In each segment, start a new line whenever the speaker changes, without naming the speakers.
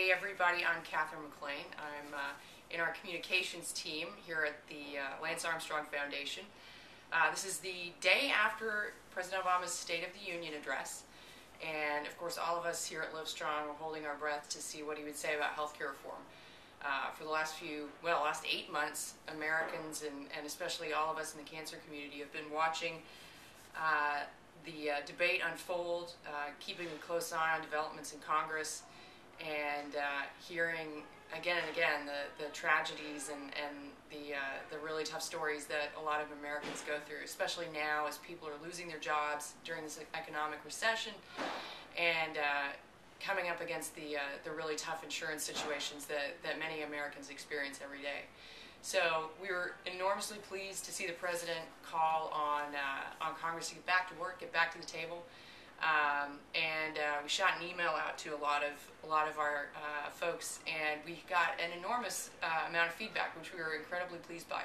Hey everybody, I'm Catherine McLean. I'm in our communications team here at the Lance Armstrong Foundation. This is the day after President Obama's State of the Union address, and of course all of us here at LIVESTRONG were holding our breath to see what he would say about healthcare reform. For the last 8 months, Americans and especially all of us in the cancer community have been watching the debate unfold, keeping a close eye on developments in Congress, and hearing again and again the tragedies and the really tough stories that a lot of Americans go through, especially now as people are losing their jobs during this economic recession and coming up against the really tough insurance situations that many Americans experience every day. So we were enormously pleased to see the President call on Congress to get back to work, get back to the table, and we shot an email out to a lot of our folks, and we got an enormous amount of feedback, which we were incredibly pleased by.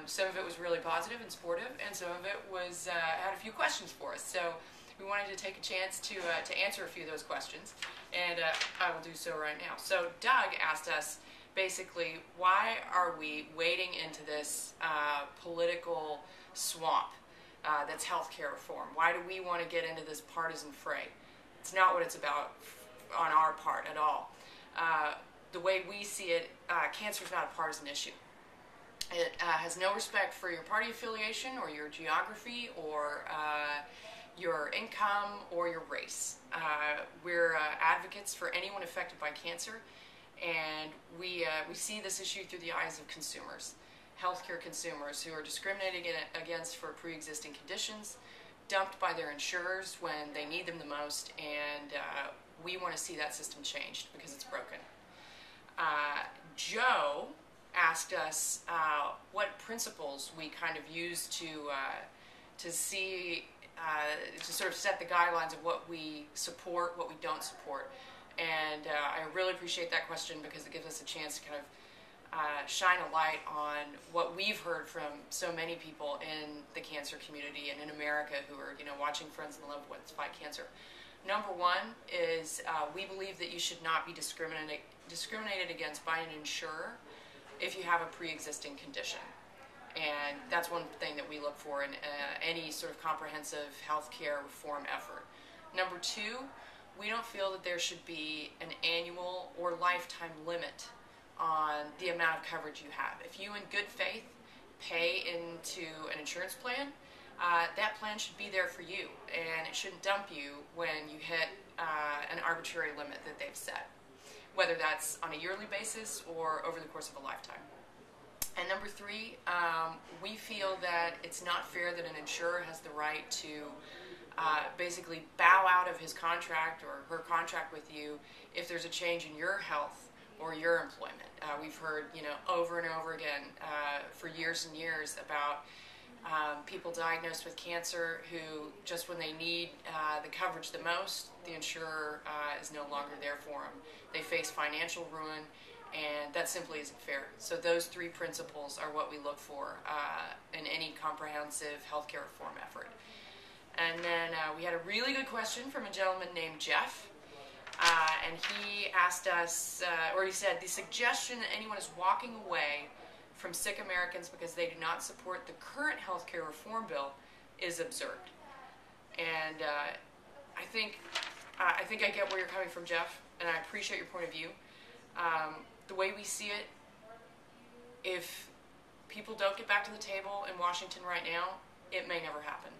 Some of it was really positive and supportive, and some of it was had a few questions for us. So we wanted to take a chance to answer a few of those questions, and I will do so right now. So Doug asked us, basically, why are we wading into this political swamp that's healthcare reform? Why do we want to get into this partisan fray? It's not what it's about on our part at all. The way we see it, cancer is not a partisan issue. It has no respect for your party affiliation or your geography or your income or your race. We're advocates for anyone affected by cancer, and we see this issue through the eyes of consumers, healthcare consumers who are discriminated against for pre-existing conditions, dumped by their insurers when they need them the most, and we want to see that system changed because it's broken. Joe asked us what principles we kind of use to see, to sort of set the guidelines of what we support, what we don't support. And I really appreciate that question because it gives us a chance to kind of shine a light on what we've heard from so many people in the cancer community and in America who are, watching friends and loved ones fight cancer. Number one is we believe that you should not be discriminated against by an insurer if you have a pre-existing condition. And that's one thing that we look for in any sort of comprehensive healthcare reform effort. Number two, we don't feel that there should be an annual or lifetime limit on the amount of coverage you have. If you in good faith pay into an insurance plan, that plan should be there for you, and it shouldn't dump you when you hit an arbitrary limit that they've set, whether that's on a yearly basis or over the course of a lifetime. And number three, we feel that it's not fair that an insurer has the right to basically bow out of his contract or her contract with you if there's a change in your health or your employment. We've heard, over and over again for years and years about people diagnosed with cancer who, just when they need the coverage the most, the insurer is no longer there for them. They face financial ruin, and that simply isn't fair. So those three principles are what we look for in any comprehensive healthcare reform effort. And then we had a really good question from a gentleman named Jeff, and he asked us, or he said, the suggestion that anyone is walking away from sick Americans because they do not support the current healthcare reform bill is absurd. And I think I get where you're coming from, Jeff, and I appreciate your point of view. The way we see it, if people don't get back to the table in Washington right now, it may never happen.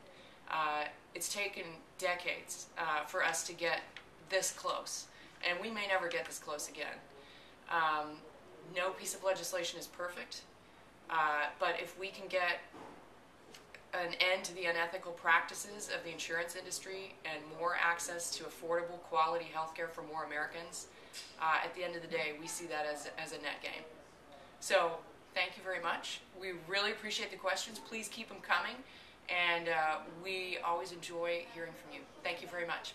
It's taken decades for us to get this close, and we may never get this close again. No piece of legislation is perfect, but if we can get an end to the unethical practices of the insurance industry and more access to affordable, quality health care for more Americans, at the end of the day, we see that as a net gain. So thank you very much. We really appreciate the questions. Please keep them coming. And we always enjoy hearing from you. Thank you very much.